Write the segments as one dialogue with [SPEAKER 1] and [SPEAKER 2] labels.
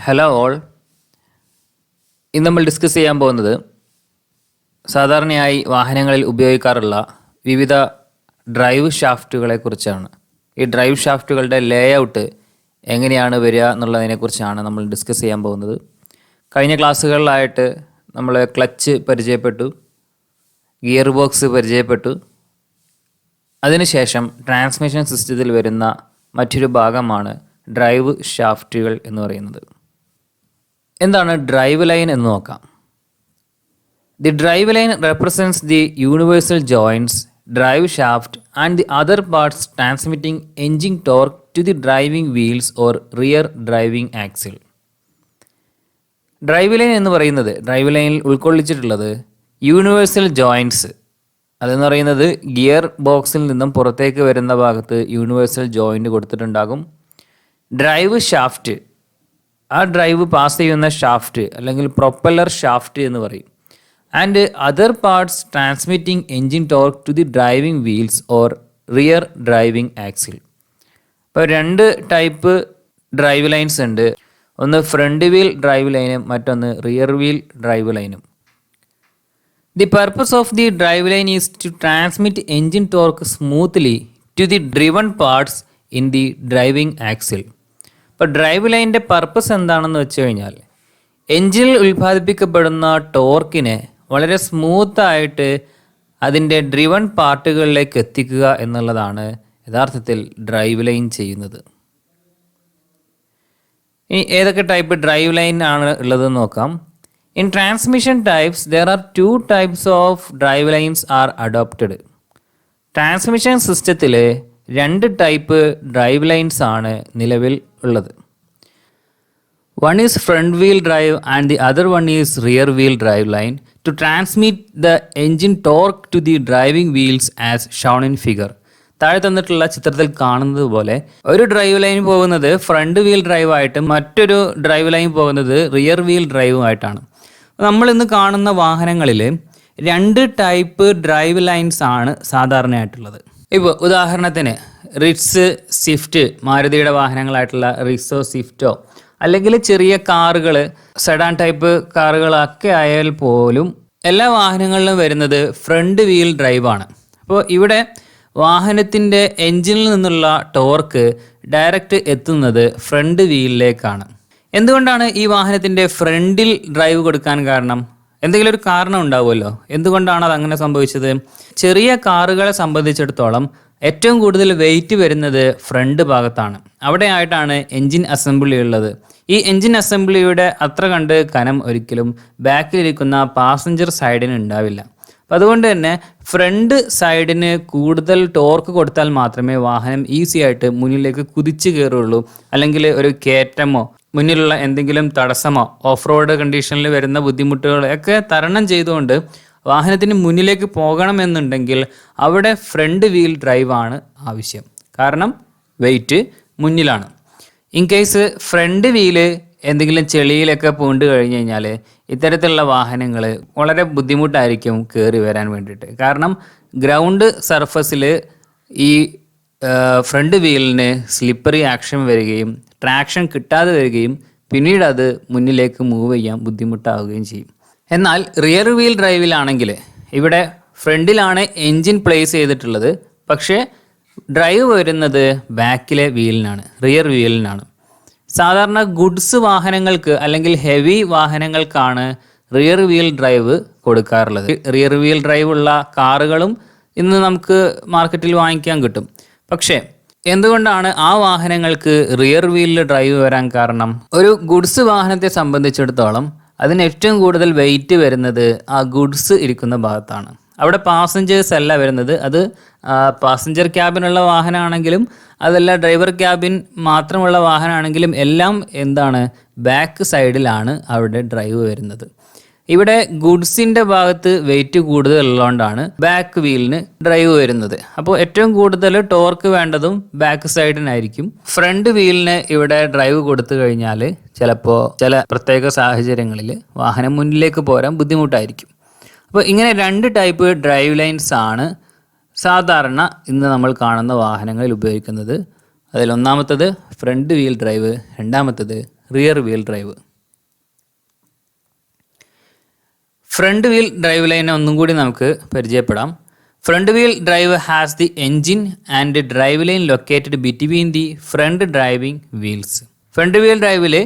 [SPEAKER 1] Hello all. ഇന്ന് നമ്മൾ discuss ചെയ്യാൻ പോകുന്നത് സാധാരണയായി വാഹനങ്ങളിൽ ഉപയോഗിക്കാറുള്ള വിവിധ ഡ്രൈവ് ഷാഫ്റ്റുകളെ കുറിച്ചാണ്. ഈ ഡ്രൈവ് ഷാഫ്റ്റുകളുടെ ലേഔട്ട് എങ്ങനെയാണ് വരിക എന്നുള്ളതിനെക്കുറിച്ചാണ് നമ്മൾ ഡിസ്കസ് ചെയ്യാൻ പോകുന്നത്. കഴിഞ്ഞ ക്ലാസ്സുകളിലായിട്ട് നമ്മൾ ക്ലച്ച് പരിചയപ്പെട്ടു, ഗിയർ ബോക്സ് പരിചയപ്പെട്ടു. അതിനുശേഷം ട്രാൻസ്മിഷൻ സിസ്റ്റത്തിൽ വരുന്ന മറ്റൊരു ഭാഗമാണ് ഡ്രൈവ് ഷാഫ്റ്റുകൾ എന്ന് പറയുന്നത്. എന്താണ് ഡ്രൈവ് ലൈൻ എന്ന് നോക്കാം. The drive line represents the universal joints, drive shaft and the other parts transmitting engine torque to the driving wheels or rear driving axle. Drive line എന്ന് പറയുന്നത്, ഡ്രൈവ് ലൈനിൽ ഉൾക്കൊള്ളിച്ചിട്ടുള്ളത് യൂണിവേഴ്സൽ ജോയിൻറ്റ്സ്. അതെന്ന് പറയുന്നത് gear ബോക്സിൽ നിന്നും പുറത്തേക്ക് വരുന്ന ഭാഗത്ത് യൂണിവേഴ്സൽ ജോയിൻറ്റ് കൊടുത്തിട്ടുണ്ടാകും. ഡ്രൈവ് ഷാഫ്റ്റ്, ആ ഡ്രൈവ് പാസ് ചെയ്യുന്ന ഷാഫ്റ്റ് അല്ലെങ്കിൽ പ്രൊപ്പല്ലർ ഷാഫ്റ്റ് എന്ന് പറയും. And other parts transmitting engine torque to the driving wheels or rear driving axle. ഇപ്പോൾ രണ്ട് ടൈപ്പ് ഡ്രൈവ് ലൈൻസ് ഉണ്ട്. ഒന്ന് ഫ്രണ്ട് വീൽ ഡ്രൈവ് ലൈനും മറ്റൊന്ന് റിയർ വീൽ ഡ്രൈവ് ലൈനും. The purpose of the drive line is to transmit engine torque smoothly to the driven parts in the driving axle. ഇപ്പോൾ drive ലൈനിൻ്റെ purpose എന്താണെന്ന് വെച്ച് കഴിഞ്ഞാൽ എൻജിനിൽ ഉൽപ്പാദിപ്പിക്കപ്പെടുന്ന ടോർക്കിനെ വളരെ സ്മൂത്തായിട്ട് അതിൻ്റെ ഡ്രിവൺ പാർട്ടുകളിലേക്ക് എത്തിക്കുക എന്നുള്ളതാണ് യഥാർത്ഥത്തിൽ ഡ്രൈവ് ലൈൻ ചെയ്യുന്നത്. ഇനി ഏതൊക്കെ ടൈപ്പ് ഡ്രൈവ് ലൈൻ ആണ് ഉള്ളതെന്ന് നോക്കാം. In transmission types, there are two types of drive lines are adopted. Transmission സിസ്റ്റത്തിൽ രണ്ട് ടൈപ്പ് ഡ്രൈവ് ലൈൻസ് ആണ് നിലവിൽ ഉള്ളത്. One is front wheel drive and the other one is rear wheel drive line to transmit the engine torque to the driving wheels as shown in figure. താഴെ തന്നിട്ടുള്ള ചിത്രത്തിൽ കാണുന്നത് പോലെ ഒരു ഡ്രൈവ് ലൈൻ പോകുന്നത് ഫ്രണ്ട് വീൽ ഡ്രൈവ് ആയിട്ടും മറ്റൊരു drive line പോകുന്നത് റിയർ വീൽ ഡ്രൈവുമായിട്ടാണ്. നമ്മളിന്ന് കാണുന്ന വാഹനങ്ങളിൽ രണ്ട് ടൈപ്പ് ഡ്രൈവ് ലൈൻസ് ആണ് സാധാരണയായിട്ടുള്ളത്. ഇപ്പോൾ ഉദാഹരണത്തിന് റിറ്റ്സ്, സ്വിഫ്റ്റ്, മാരുതിയുടെ വാഹനങ്ങളായിട്ടുള്ള റിറ്റ്സോ സ്വിഫ്റ്റോ അല്ലെങ്കിൽ ചെറിയ കാറുകൾ, സെഡാൻ ടൈപ്പ് കാറുകളൊക്കെ ആയാൽ പോലും എല്ലാ വാഹനങ്ങളിലും വരുന്നത് ഫ്രണ്ട് വീൽ ഡ്രൈവാണ്. അപ്പോൾ ഇവിടെ വാഹനത്തിൻ്റെ എൻജിനിൽ നിന്നുള്ള ടോർക്ക് ഡയറക്റ്റ് എത്തുന്നത് ഫ്രണ്ട് വീലിലേക്കാണ്. എന്തുകൊണ്ടാണ് ഈ വാഹനത്തിൻ്റെ ഫ്രണ്ടിൽ ഡ്രൈവ് കൊടുക്കാൻ കാരണം? എന്തെങ്കിലും ഒരു കാരണം ഉണ്ടാവുമല്ലോ. എന്തുകൊണ്ടാണ് അതങ്ങനെ സംഭവിച്ചത്? ചെറിയ കാറുകളെ സംബന്ധിച്ചിടത്തോളം ഏറ്റവും കൂടുതൽ വെയിറ്റ് വരുന്നത് ഫ്രണ്ട് ഭാഗത്താണ്. അവിടെ ആയിട്ടാണ് എൻജിൻ അസംബ്ലി ഉള്ളത്. ഈ എൻജിൻ അസംബ്ലിയുടെ അത്ര കണ്ട് കനം ഒരിക്കലും ബാക്കിലിരിക്കുന്ന പാസഞ്ചർ സൈഡിന് ഉണ്ടാവില്ല. അപ്പം അതുകൊണ്ട് തന്നെ ഫ്രണ്ട് സൈഡിന് കൂടുതൽ ടോർക്ക് കൊടുത്താൽ മാത്രമേ വാഹനം ഈസി ആയിട്ട് മുന്നിലേക്ക് കുതിച്ച് കയറുള്ളൂ. അല്ലെങ്കിൽ ഒരു കയറ്റമോ മുന്നിലുള്ള എന്തെങ്കിലും തടസ്സമോ ഓഫ് റോഡ് കണ്ടീഷനിൽ വരുന്ന ബുദ്ധിമുട്ടുകളെയൊക്കെ തരണം ചെയ്തുകൊണ്ട് വാഹനത്തിന് മുന്നിലേക്ക് പോകണമെന്നുണ്ടെങ്കിൽ അവിടെ ഫ്രണ്ട് വീൽ ഡ്രൈവാണ് ആവശ്യം. കാരണം വെയിറ്റ് മുന്നിലാണ്. ഇൻ കേസ് ഫ്രണ്ട് വീല് എന്തെങ്കിലും ചെളിയിലൊക്കെ പൂണ്ട് കഴിഞ്ഞ് കഴിഞ്ഞാൽ ഇത്തരത്തിലുള്ള വാഹനങ്ങൾ വളരെ ബുദ്ധിമുട്ടായിരിക്കും കയറി വരാൻ വേണ്ടിയിട്ട്. കാരണം ഗ്രൗണ്ട് സർഫസിൽ ഈ ഫ്രണ്ട് വീലിന് സ്ലിപ്പറി ആക്ഷൻ വരികയും ട്രാക്ഷൻ കിട്ടാതെ വരികയും പിന്നീട് അത് മുന്നിലേക്ക് മൂവ് ചെയ്യാൻ ബുദ്ധിമുട്ടാവുകയും ചെയ്യും. എന്നാൽ റിയർ വീൽ ഡ്രൈവിലാണെങ്കിൽ ഇവിടെ ഫ്രണ്ടിലാണ് എൻജിൻ പ്ലേസ് ചെയ്തിട്ടുള്ളത്, പക്ഷേ ഡ്രൈവ് വരുന്നത് ബാക്കിലെ വീലിനാണ്, റിയർ വീലിനാണ്. സാധാരണ ഗുഡ്സ് വാഹനങ്ങൾക്ക് അല്ലെങ്കിൽ ഹെവി വാഹനങ്ങൾക്കാണ് റിയർ വീൽ ഡ്രൈവ് കൊടുക്കാറുള്ളത്. റിയർ വീൽ ഡ്രൈവ് ഉള്ള കാറുകളും ഇന്ന് നമുക്ക് മാർക്കറ്റിൽ വാങ്ങിക്കാൻ കിട്ടും. പക്ഷേ എന്തുകൊണ്ടാണ് ആ വാഹനങ്ങൾക്ക് റിയർ വീലിൽ ഡ്രൈവ് വരാൻ കാരണം? ഒരു ഗുഡ്സ് വാഹനത്തെ സംബന്ധിച്ചിടത്തോളം അതിന് ഏറ്റവും കൂടുതൽ വെയിറ്റ് വരുന്നത് ആ ഗുഡ്സ് ഇരിക്കുന്ന ഭാഗത്താണ്. അവിടെ പാസഞ്ചേഴ്സ് അല്ല വരുന്നത്. അത് പാസഞ്ചർ ക്യാബിനുള്ള വാഹനമാണെങ്കിലും അതല്ല ഡ്രൈവർ ക്യാബിൻ മാത്രമുള്ള വാഹനമാണെങ്കിലും എല്ലാം എന്താണ് ബാക്ക് സൈഡിലാണ് അവിടെ ഡ്രൈവ് വരുന്നത്. ഇവിടെ ഗുഡ്സിൻ്റെ ഭാഗത്ത് വെയിറ്റ് കൂടുതലുള്ളതുകൊണ്ടാണ് ബാക്ക് വീലിന് ഡ്രൈവ് വരുന്നത്. അപ്പോൾ ഏറ്റവും കൂടുതൽ ടോർക്ക് വേണ്ടതും ബാക്ക് സൈഡിനായിരിക്കും. ഫ്രണ്ട് വീലിന് ഇവിടെ ഡ്രൈവ് കൊടുത്തു കഴിഞ്ഞാൽ ചിലപ്പോൾ ചില പ്രത്യേക സാഹചര്യങ്ങളിൽ വാഹനം മുന്നിലേക്ക് പോരാൻ ബുദ്ധിമുട്ടായിരിക്കും. അപ്പോൾ ഇങ്ങനെ രണ്ട് ടൈപ്പ് ഡ്രൈവ് ലൈൻസ് ആണ് സാധാരണ ഇന്ന് നമ്മൾ കാണുന്ന വാഹനങ്ങളിൽ ഉപയോഗിക്കുന്നത്. അതിലൊന്നാമത്തത് ഫ്രണ്ട് വീൽ ഡ്രൈവ്, രണ്ടാമത്തത് rear wheel drive. Front wheel drive ലൈനെ ഒന്നും കൂടി നമുക്ക് പരിചയപ്പെടാം. Front wheel drive has the engine and drive line located between the front driving wheels. Front wheel ഡ്രൈവിൽ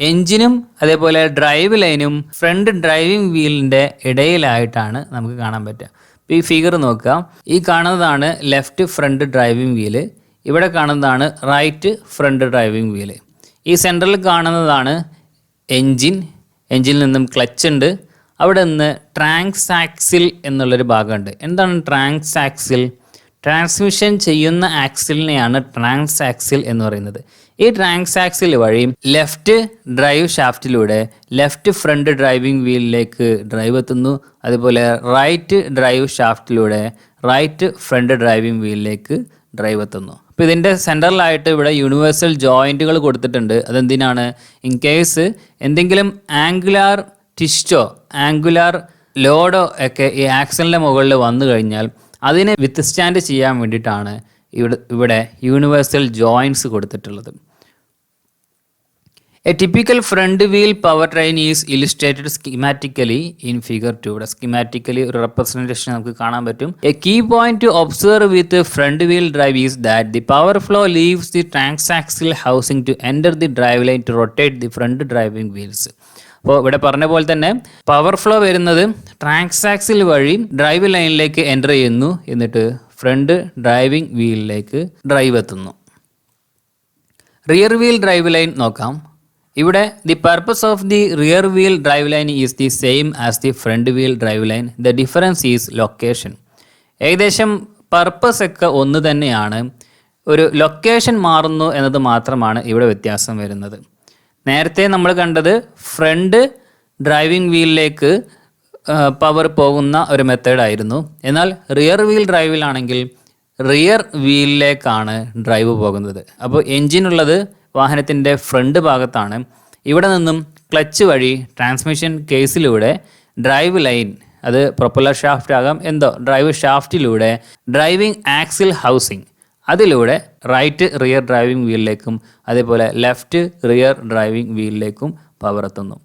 [SPEAKER 1] എൻജിനും അതേപോലെ ഡ്രൈവ് ലൈനും ഫ്രണ്ട് ഡ്രൈവിംഗ് വീലിൻ്റെ ഇടയിലായിട്ടാണ് നമുക്ക് കാണാൻ പറ്റുക. ഈ ഫിഗർ നോക്കുക. ഈ കാണുന്നതാണ് ലെഫ്റ്റ് ഫ്രണ്ട് ഡ്രൈവിംഗ് വീല്, ഇവിടെ കാണുന്നതാണ് റൈറ്റ് ഫ്രണ്ട് ഡ്രൈവിംഗ് വീല്. ഈ സെൻറ്ററിൽ കാണുന്നതാണ് എൻജിനിൽ നിന്നും ക്ലച്ച് ഉണ്ട്, അവിടെ നിന്ന് ട്രാൻസാക്സിൽ എന്നുള്ളൊരു ഭാഗമുണ്ട്. എന്താണ് ട്രാൻസാക്സിൽ? ട്രാൻസ്മിഷൻ ചെയ്യുന്ന ആക്സിലിനെയാണ് ട്രാൻസാക്സിൽ എന്ന് പറയുന്നത്. ഈ ട്രാൻസാക്സിൽ വഴി ലെഫ്റ്റ് ഡ്രൈവ് ഷാഫ്റ്റിലൂടെ ലെഫ്റ്റ് ഫ്രണ്ട് ഡ്രൈവിംഗ് വീലിലേക്ക് ഡ്രൈവ് എത്തുന്നു, അതുപോലെ റൈറ്റ് ഡ്രൈവ് ഷാഫ്റ്റിലൂടെ റൈറ്റ് ഫ്രണ്ട് ഡ്രൈവിംഗ് വീലിലേക്ക് ഡ്രൈവ് എത്തുന്നു. അപ്പോൾ ഇതിൻ്റെ സെൻറ്ററിലായിട്ട് ഇവിടെ യൂണിവേഴ്സൽ ജോയിൻറ്റുകൾ കൊടുത്തിട്ടുണ്ട്. അതെന്തിനാണ്? ഇൻ കേസ് എന്തെങ്കിലും ആംഗുലാർ ട്വിസ്റ്റോ ആംഗുലാർ ലോഡോ ഒക്കെ ഈ ആക്സിലിൻ്റെ മുകളിൽ വന്നു കഴിഞ്ഞാൽ അതിനെ വിത്ത്സ്റ്റാൻഡ് ചെയ്യാൻ വേണ്ടിയിട്ടാണ് ഇവിടെ യൂണിവേഴ്സൽ ജോയിൻറ്റ്സ് കൊടുത്തിട്ടുള്ളത്. A typical front wheel power train is illustrated schematically in figure 2. ഇവിടെ സ്കീമാറ്റിക്കലി ഒരു റെപ്രസെൻറ്റേഷൻ നമുക്ക് കാണാൻ പറ്റും. A key point to observe with front wheel drive is that the power flow leaves the transaxle housing to enter the drive line to rotate the front driving wheels. അപ്പോൾ ഇവിടെ പറഞ്ഞ പോലെ തന്നെ power flow വരുന്നത് ട്രാൻസാക്സിൽ വഴി drive ലൈനിലേക്ക് enter ചെയ്യുന്നു, എന്നിട്ട് ഫ്രണ്ട് ഡ്രൈവിംഗ് വീലിലേക്ക് ഡ്രൈവ് എത്തുന്നു. റിയർ വീൽ ഡ്രൈവ് ലൈൻ നോക്കാം. ഇവിടെ the purpose of the rear wheel drive line is the same as the front wheel drive line. The difference is location. ഏകദേശം പർപ്പസ് ഒക്കെ ഒന്ന് തന്നെയാണ്, ഒരു ലൊക്കേഷൻ മാറുന്നു എന്നത് മാത്രമാണ് ഇവിടെ വ്യത്യാസം വരുന്നത്. നേരത്തെ നമ്മൾ കണ്ടത് ഫ്രണ്ട് ഡ്രൈവിംഗ് വീലിലേക്ക് പവർ പോകുന്ന ഒരു മെത്തേഡായിരുന്നു. എന്നാൽ റിയർ വീൽ ഡ്രൈവിലാണെങ്കിൽ റിയർ വീലിലേക്കാണ് ഡ്രൈവ് പോകുന്നത്. അപ്പോൾ എൻജിനുള്ളത് വാഹനത്തിൻ്റെ ഫ്രണ്ട് ഭാഗത്താണ്. ഇവിടെ നിന്നും ക്ലച്ച് വഴി ട്രാൻസ്മിഷൻ കേസിലൂടെ ഡ്രൈവ് ലൈൻ, അത് പ്രൊപ്പല്ലർ ഷാഫ്റ്റ് ആകാം, ഡ്രൈവ് ഷാഫ്റ്റിലൂടെ ഡ്രൈവിംഗ് ആക്സിൽ ഹൗസിംഗ്, അതിലൂടെ റൈറ്റ് റിയർ ഡ്രൈവിംഗ് വീലിലേക്കും അതേപോലെ ലെഫ്റ്റ് റിയർ ഡ്രൈവിംഗ് വീലിലേക്കും പവർ എത്തുന്നു.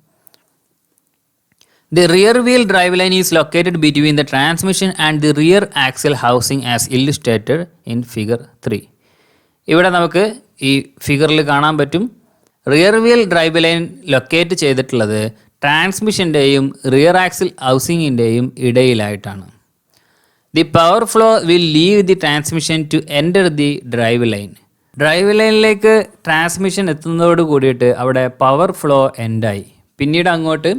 [SPEAKER 1] The rear wheel drive line is located between the transmission and the rear axle housing as illustrated in figure 3. ഇവിടെ നമുക്ക് ഈ ഫിഗറിൽ കാണാൻ പറ്റും, rear wheel drive line locate ചെയ്തിട്ടുള്ളത് ട്രാൻസ്മിഷൻ്റെയും റിയർ ആക്സിൽ ഹൗസിങ്ങിൻ്റെയും ഇടയിലായിട്ടാണ്. The power flow will leave the transmission to enter the drive line. Drive ലൈനിലേക്ക് ട്രാൻസ്മിഷൻ എത്തുന്നതോട് കൂടിയിട്ട് അവിടെ പവർ ഫ്ലോ എൻഡായി. പിന്നീട് അങ്ങോട്ട്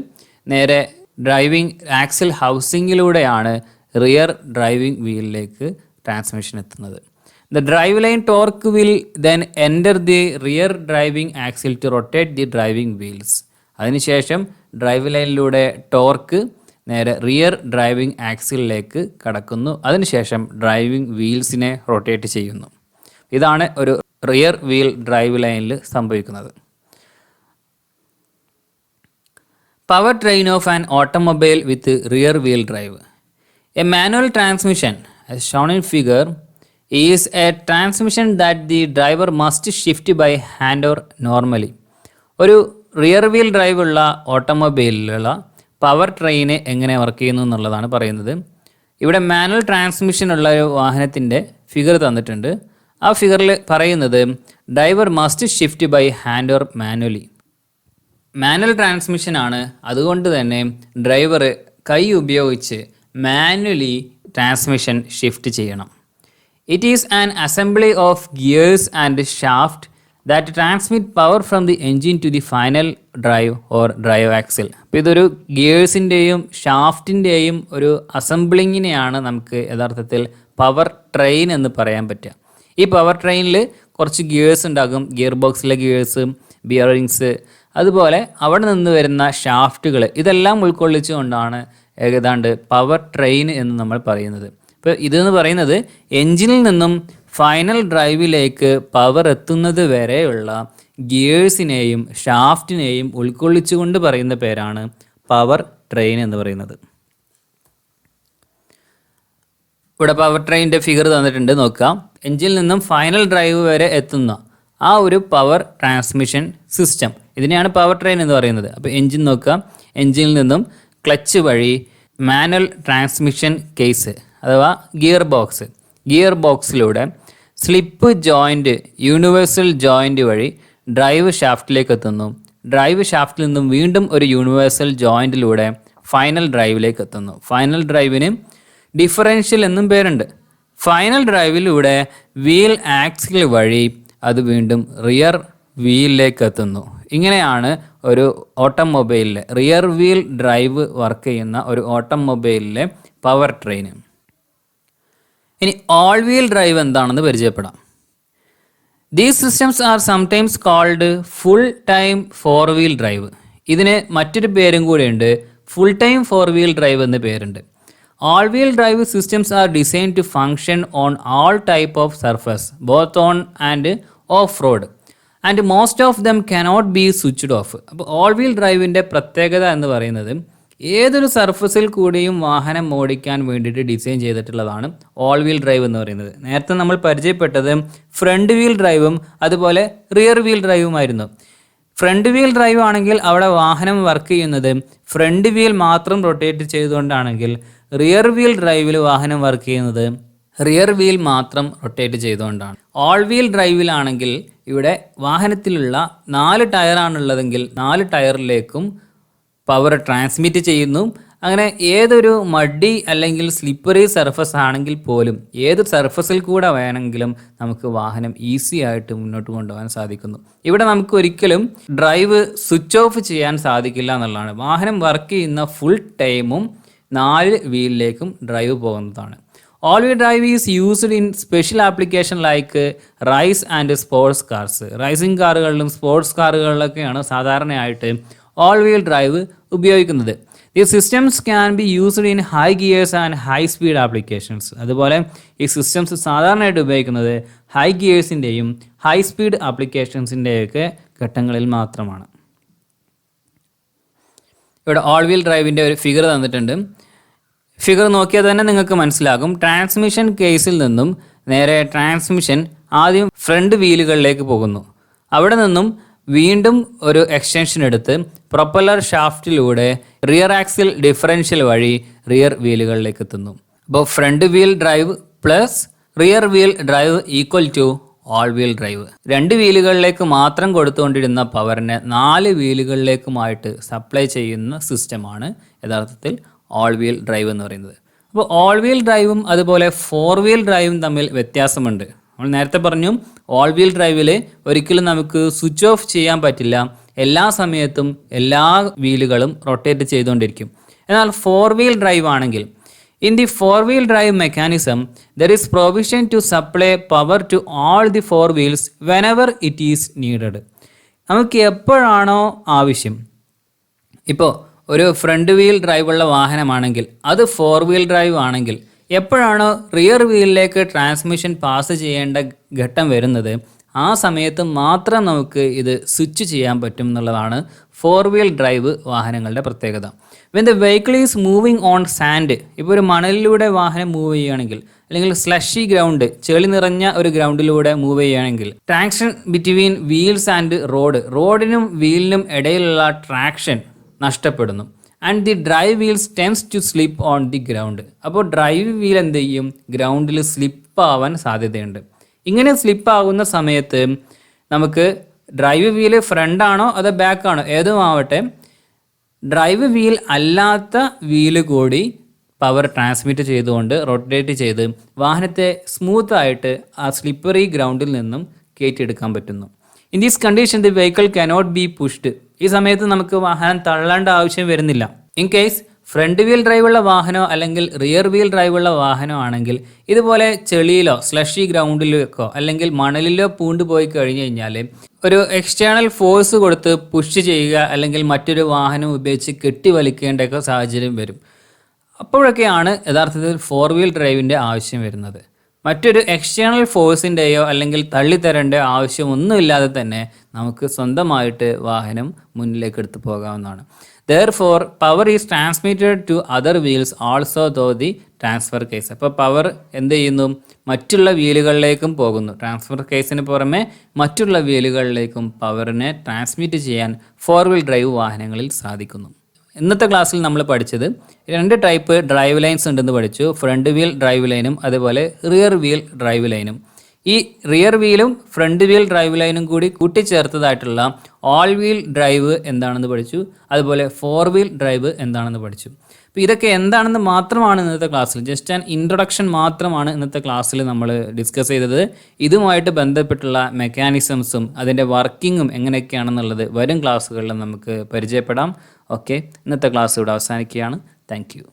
[SPEAKER 1] നേരെ ഡ്രൈവിംഗ് ആക്സിൽ ഹൗസിങ്ങിലൂടെയാണ് റിയർ ഡ്രൈവിംഗ് വീലിലേക്ക് ട്രാൻസ്മിഷൻ എത്തുന്നത്. The drive line torque will then enter the rear driving axle to rotate the driving wheels. അതിനുശേഷം ഡ്രൈവ് ലൈനിലൂടെ ടോർക്ക് നേരെ റിയർ ഡ്രൈവിംഗ് ആക്സിലിലേക്ക് കടക്കുന്നു, അതിനുശേഷം ഡ്രൈവിംഗ് വീൽസിനെ റൊട്ടേറ്റ് ചെയ്യുന്നു. ഇതാണ് ഒരു റിയർ വീൽ ഡ്രൈവ് ലൈനിൽ സംഭവിക്കുന്നത്. Power train of an automobile with rear wheel drive. A manual transmission as shown in figure is a transmission that the driver must shift by hand or normally. ഒരു rear wheel drive ഉള്ള ഓട്ടോമൊബൈലിലുള്ള power train എങ്ങനെ work ചെയ്യുന്നു എന്നുള്ളതാണ് പറയുന്നത്. ഇവിടെ manual transmission ഉള്ള ഒരു വാഹനത്തിൻ്റെ ഫിഗർ തന്നിട്ടുണ്ട്. ആ ഫിഗറിൽ പറയുന്നത് driver must shift by hand or manually. Manual transmission ആണ്, അതുകൊണ്ട് തന്നെ ഡ്രൈവർ കൈ ഉപയോഗിച്ച് മാനുവലി ട്രാൻസ്മിഷൻ ഷിഫ്റ്റ് ചെയ്യണം. It is an assembly of gears and shaft that transmit power from the engine to the final drive or drive axle. അപ്പോൾ ഇതൊരു ഗിയേഴ്സിൻ്റെയും ഷാഫ്റ്റിൻ്റെയും ഒരു അസംബ്ലിങ്ങിനെയാണ് നമുക്ക് യഥാർത്ഥത്തിൽ പവർ ട്രെയിൻ എന്ന് പറയാൻ പറ്റുക. ഈ പവർ ട്രെയിനിൽ കുറച്ച് ഗിയേഴ്സ് ഉണ്ടാകും, ഗിയർ ബോക്സിലെ ഗിയേഴ്സ്, ബിയറിങ്സ്, അതുപോലെ അവിടെ നിന്ന് വരുന്ന ഷാഫ്റ്റുകൾ, ഇതെല്ലാം ഉൾക്കൊള്ളിച്ചുകൊണ്ടാണ് ഏതാണ്ട് പവർ ട്രെയിൻ എന്ന് നമ്മൾ പറയുന്നത്. ഇപ്പോൾ ഇതെന്ന് പറയുന്നത് എൻജിനിൽ നിന്നും ഫൈനൽ ഡ്രൈവിലേക്ക് പവർ എത്തുന്നത് വരെയുള്ള ഗിയേഴ്സിനെയും ഷാഫ്റ്റിനെയും ഉൾക്കൊള്ളിച്ചുകൊണ്ട് പറയുന്ന പേരാണ് പവർ ട്രെയിൻ എന്ന് പറയുന്നത്. ഇവിടെ പവർ ട്രെയിനിൻ്റെ ഫിഗർ തന്നിട്ടുണ്ട്, നോക്കാം. എൻജിനിൽ നിന്നും ഫൈനൽ ഡ്രൈവ് വരെ എത്തുന്ന ആ ഒരു പവർ ട്രാൻസ്മിഷൻ സിസ്റ്റം, ഇതിനെയാണ് പവർ ട്രെയിൻ എന്ന് പറയുന്നത്. അപ്പോൾ എൻജിൻ നോക്കുക, എൻജിനിൽ നിന്നും ക്ലച്ച് വഴി മാനുവൽ ട്രാൻസ്മിഷൻ കേസ് അഥവാ ഗിയർ ബോക്സിലൂടെ സ്ലിപ്പ് ജോയിൻറ്റ് യൂണിവേഴ്സൽ ജോയിൻറ്റ് വഴി ഡ്രൈവ് ഷാഫ്റ്റിലേക്ക് എത്തുന്നു. ഡ്രൈവ് ഷാഫ്റ്റിൽ നിന്നും വീണ്ടും ഒരു യൂണിവേഴ്സൽ ജോയിൻറ്റിലൂടെ ഫൈനൽ ഡ്രൈവിലേക്ക് എത്തുന്നു. ഫൈനൽ ഡ്രൈവിന് ഡിഫറൻഷ്യൽ എന്നും പേരുണ്ട്. ഫൈനൽ ഡ്രൈവിലൂടെ വീൽ ആക്സിൽ വഴി അത് വീണ്ടും റിയർ വീലിലേക്ക് എത്തുന്നു. ഇങ്ങനെയാണ് ഒരു ഓട്ടോമൊബൈലിലെ റിയർ വീൽ ഡ്രൈവ് വർക്ക് ചെയ്യുന്ന ഒരു ഓട്ടോമൊബൈലിലെ പവർ ട്രെയിൻ. ഇനി ഓൾ വീൽ ഡ്രൈവ് എന്താണെന്ന് പരിചയപ്പെടാം. These systems are sometimes called full time four wheel drive. ഇതിന് മറ്റൊരു പേരും കൂടെയുണ്ട്, full time four wheel drive എന്ന പേരുണ്ട്. All wheel drive systems are designed to function on all type of surface, both on and off-road, and most of them cannot be switched off. അപ്പോൾ all wheel ഡ്രൈവിൻ്റെ പ്രത്യേകത എന്ന് പറയുന്നത് ഏതൊരു സർഫസിൽ കൂടിയും വാഹനം ഓടിക്കാൻ വേണ്ടിയിട്ട് ഡിസൈൻ ചെയ്തിട്ടുള്ളതാണ് ഓൾ വീൽ ഡ്രൈവ് എന്ന് പറയുന്നത്. നേരത്തെ നമ്മൾ പരിചയപ്പെട്ടത് ഫ്രണ്ട് വീൽ ഡ്രൈവും അതുപോലെ റിയർ വീൽ ഡ്രൈവുമായിരുന്നു. ഫ്രണ്ട് വീൽ ഡ്രൈവ് ആണെങ്കിൽ അവിടെ വാഹനം വർക്ക് ചെയ്യുന്നത് ഫ്രണ്ട് വീൽ മാത്രം റൊട്ടേറ്റ് ചെയ്തുകൊണ്ടാണെങ്കിൽ റിയർ വീൽ ഡ്രൈവിൽ വാഹനം വർക്ക് ചെയ്യുന്നത് റിയർ വീൽ മാത്രം റൊട്ടേറ്റ് ചെയ്തുകൊണ്ടാണ്. ഓൾ വീൽ ഡ്രൈവിലാണെങ്കിൽ ഇവിടെ വാഹനത്തിലുള്ള 4 ടയറാണുള്ളതെങ്കിൽ 4 ടയറിലേക്കും പവർ ട്രാൻസ്മിറ്റ് ചെയ്യുന്നു. അങ്ങനെ ഏതൊരു മഡി അല്ലെങ്കിൽ സ്ലിപ്പറി സർഫസ് ആണെങ്കിൽ പോലും ഏത് സർഫസിൽ കൂടെ വേണമെങ്കിലും നമുക്ക് വാഹനം ഈസി ആയിട്ട് മുന്നോട്ട് കൊണ്ടുപോകാൻ സാധിക്കുന്നു. ഇവിടെ നമുക്ക് ഒരിക്കലും ഡ്രൈവ് സ്വിച്ച് ഓഫ് ചെയ്യാൻ സാധിക്കില്ല എന്നുള്ളതാണ്. വാഹനം വർക്ക് ചെയ്യുന്ന ഫുൾ ടൈമും 4 വീലിലേക്കും ഡ്രൈവ് പോകുന്നതാണ്. All wheel drive is used in special application like race and sports cars. Racing കാറുകളിലും സ്പോർട്സ് കാറുകളിലൊക്കെയാണ് സാധാരണയായിട്ട് ഓൾ വീൽ ഡ്രൈവ് ഉപയോഗിക്കുന്നത്. ഈ systems can be used in high gears and high speed applications. അതുപോലെ ഈ സിസ്റ്റംസ് സാധാരണയായിട്ട് ഉപയോഗിക്കുന്നത് ഹൈ ഗിയേഴ്സിൻ്റെയും ഹൈ സ്പീഡ് ആപ്ലിക്കേഷൻസിൻ്റെയൊക്കെ ഘട്ടങ്ങളിൽ മാത്രമാണ്. ഇവിടെ ഓൾ വീൽ ഡ്രൈവിൻ്റെ ഒരു ഫിഗർ തന്നിട്ടുണ്ട്. ഫിഗർ നോക്കിയാൽ തന്നെ നിങ്ങൾക്ക് മനസ്സിലാകും. ട്രാൻസ്മിഷൻ കേസിൽ നിന്നും നേരെ ട്രാൻസ്മിഷൻ ആദ്യം ഫ്രണ്ട് വീലുകളിലേക്ക് പോകുന്നു. അവിടെ നിന്നും വീണ്ടും ഒരു എക്സ്റ്റൻഷൻ എടുത്ത് പ്രൊപ്പല്ലർ ഷാഫ്റ്റിലൂടെ റിയർ ആക്സിൽ ഡിഫറൻഷ്യൽ വഴി റിയർ വീലുകളിലേക്ക് എത്തുന്നു. അപ്പോൾ front wheel drive plus rear wheel drive equal to all wheel drive. 2 വീലുകളിലേക്ക് മാത്രം കൊടുത്തുകൊണ്ടിരുന്ന പവറിനെ 4 വീലുകളിലേക്കുമായിട്ട് സപ്ലൈ ചെയ്യുന്ന സിസ്റ്റമാണ് യഥാർത്ഥത്തിൽ ഓൾ വീൽ ഡ്രൈവ് എന്ന് പറയുന്നത്. അപ്പോൾ ഓൾ വീൽ ഡ്രൈവും അതുപോലെ 4 വീൽ ഡ്രൈവും തമ്മിൽ വ്യത്യാസമുണ്ട്. നമ്മൾ നേരത്തെ പറഞ്ഞു ഓൾ വീൽ ഡ്രൈവിൽ ഒരിക്കലും നമുക്ക് സ്വിച്ച് ഓഫ് ചെയ്യാൻ പറ്റില്ല. എല്ലാ സമയത്തും എല്ലാ വീലുകളും റൊട്ടേറ്റ് ചെയ്തുകൊണ്ടിരിക്കും. എന്നാൽ 4 വീൽ ഡ്രൈവ് ആണെങ്കിൽ in the 4 wheel drive mechanism there is provision to supply power to all the 4 wheels whenever it is needed. നമുക്ക് എപ്പോഴാണോ ആവശ്യം, ഇപ്പോൾ ഒരു ഫ്രണ്ട് വീൽ ഡ്രൈവുള്ള വാഹനമാണെങ്കിൽ അത് 4 വീൽ ഡ്രൈവ് ആണെങ്കിൽ എപ്പോഴാണോ റിയർ വീലിലേക്ക് ട്രാൻസ്മിഷൻ പാസ് ചെയ്യേണ്ട ഘട്ടം വരുന്നത് ആ സമയത്ത് മാത്രം നമുക്ക് ഇത് സ്വിച്ച് ചെയ്യാൻ പറ്റും എന്നുള്ളതാണ് 4 വീൽ ഡ്രൈവ് വാഹനങ്ങളുടെ പ്രത്യേകത. When the vehicle is moving on sand, ഇപ്പോൾ ഒരു മണലിലൂടെ വാഹനം മൂവ് ചെയ്യുകയാണെങ്കിൽ അല്ലെങ്കിൽ സ്ലഷി ഗ്രൗണ്ട് ചെളി നിറഞ്ഞ ഒരു ഗ്രൗണ്ടിലൂടെ മൂവ് ചെയ്യുകയാണെങ്കിൽ ട്രാക്ഷൻ ബിറ്റ്വീൻ വീൽസ് ആൻഡ് റോഡിനും വീലിനും ഇടയിലുള്ള ട്രാക്ഷൻ നഷ്ടപ്പെടുന്നു. And the drive wheels tends to slip on the ground. അപ്പോൾ ഡ്രൈവ് വീൽ എന്ത് ചെയ്യും, ഗ്രൗണ്ടിൽ സ്ലിപ്പ് ആവാൻ സാധ്യതയുണ്ട്. ഇങ്ങനെ സ്ലിപ്പ് ആകുന്ന സമയത്ത് നമുക്ക് ഡ്രൈവ് വീല് ഫ്രണ്ടാണോ അതോ ബാക്കാണോ ഏതും ആവട്ടെ, ഡ്രൈവ് വീൽ അല്ലാത്ത വീല് കൂടി പവർ ട്രാൻസ്മിറ്റ് ചെയ്തുകൊണ്ട് റൊട്ടേറ്റ് ചെയ്ത് വാഹനത്തെ സ്മൂത്തായിട്ട് ആ സ്ലിപ്പറി ഗ്രൗണ്ടിൽ നിന്നും കയറ്റിയെടുക്കാൻ പറ്റുന്നു. In these condition the vehicle cannot be pushed. ഈ സമയത്ത് നമുക്ക് വാഹനം തള്ളേണ്ട ആവശ്യം വരുന്നില്ല. ഇൻ കേസ് ഫ്രണ്ട് വീൽ ഡ്രൈവുള്ള വാഹനമോ അല്ലെങ്കിൽ റിയർ വീൽ ഡ്രൈവുള്ള വാഹനം ആണെങ്കിൽ ഇതുപോലെ ചെളിയിലോ സ്ലഷി ഗ്രൗണ്ടിലേക്കോ അല്ലെങ്കിൽ മണലിലോ പൂണ്ടുപോയി കഴിഞ്ഞ് കഴിഞ്ഞാൽ ഒരു എക്സ്റ്റേണൽ ഫോഴ്സ് കൊടുത്ത് പുഷ് ചെയ്യുക അല്ലെങ്കിൽ മറ്റൊരു വാഹനം ഉപയോഗിച്ച് കെട്ടിവലിക്കേണ്ടൊക്കെ സാഹചര്യം വരും. അപ്പോഴൊക്കെയാണ് യഥാർത്ഥത്തിൽ 4 വീൽ ഡ്രൈവിൻ്റെ ആവശ്യം വരുന്നത്. മറ്റൊരു എക്സ്റ്റേണൽ ഫോഴ്സിൻ്റെയോ അല്ലെങ്കിൽ തള്ളിത്തരേണ്ട ആവശ്യമൊന്നുമില്ലാതെ തന്നെ നമുക്ക് സ്വന്തമായിട്ട് വാഹനം മുന്നിലേക്ക് എടുത്തു പോകാവുന്നതാണ്. Therefore, power is transmitted to other wheels also through the transfer case. അപ്പോൾ പവർ എന്ത് ചെയ്യുന്നു? മറ്റുള്ള വീലുകളിലേക്കും പോകുന്നു. ട്രാൻസ്ഫർ കേസിന് പുറമെ മറ്റുള്ള വീലുകളിലേക്കും പവറിനെ ട്രാൻസ്മിറ്റ് ചെയ്യാൻ 4-wheel ഡ്രൈവ് വാഹനങ്ങളിൽ സാധിക്കുന്നു. ഇന്നത്തെ ക്ലാസ്സിൽ നമ്മൾ പഠിച്ചത് 2 ടൈപ്പ് ഡ്രൈവ് ലൈൻസ് ഉണ്ടെന്ന് പഠിച്ചു. ഫ്രണ്ട് വീൽ ഡ്രൈവ് ലൈനും അതുപോലെ റിയർ വീൽ ഡ്രൈവ് ലൈനും. ഈ റിയർ വീലും ഫ്രണ്ട് വീൽ ഡ്രൈവ് ലൈനും കൂടി കൂട്ടിച്ചേർത്തതായിട്ടുള്ള ഓൾ വീൽ ഡ്രൈവ് എന്താണെന്ന് പഠിച്ചു. അതുപോലെ 4-wheel ഡ്രൈവ് എന്താണെന്ന് പഠിച്ചു. അപ്പോൾ ഇതൊക്കെ എന്താണെന്ന് മാത്രമാണ് ഇന്നത്തെ ക്ലാസ്സിൽ, ജസ്റ്റ് ആൻ ഇൻട്രൊഡക്ഷൻ മാത്രമാണ് ഇന്നത്തെ ക്ലാസ്സിൽ നമ്മൾ ഡിസ്കസ് ചെയ്തത്. ഇതുമായിട്ട് ബന്ധപ്പെട്ടുള്ള മെക്കാനിസംസും അതിൻ്റെ വർക്കിങ്ങും എങ്ങനെയൊക്കെയാണെന്നുള്ളത് വരും ക്ലാസ്സുകളിൽ നമുക്ക് പരിചയപ്പെടാം. ഓക്കെ, ഇന്നത്തെ ക്ലാസ് ഇവിടെ അവസാനിക്കുകയാണ്. Thank you.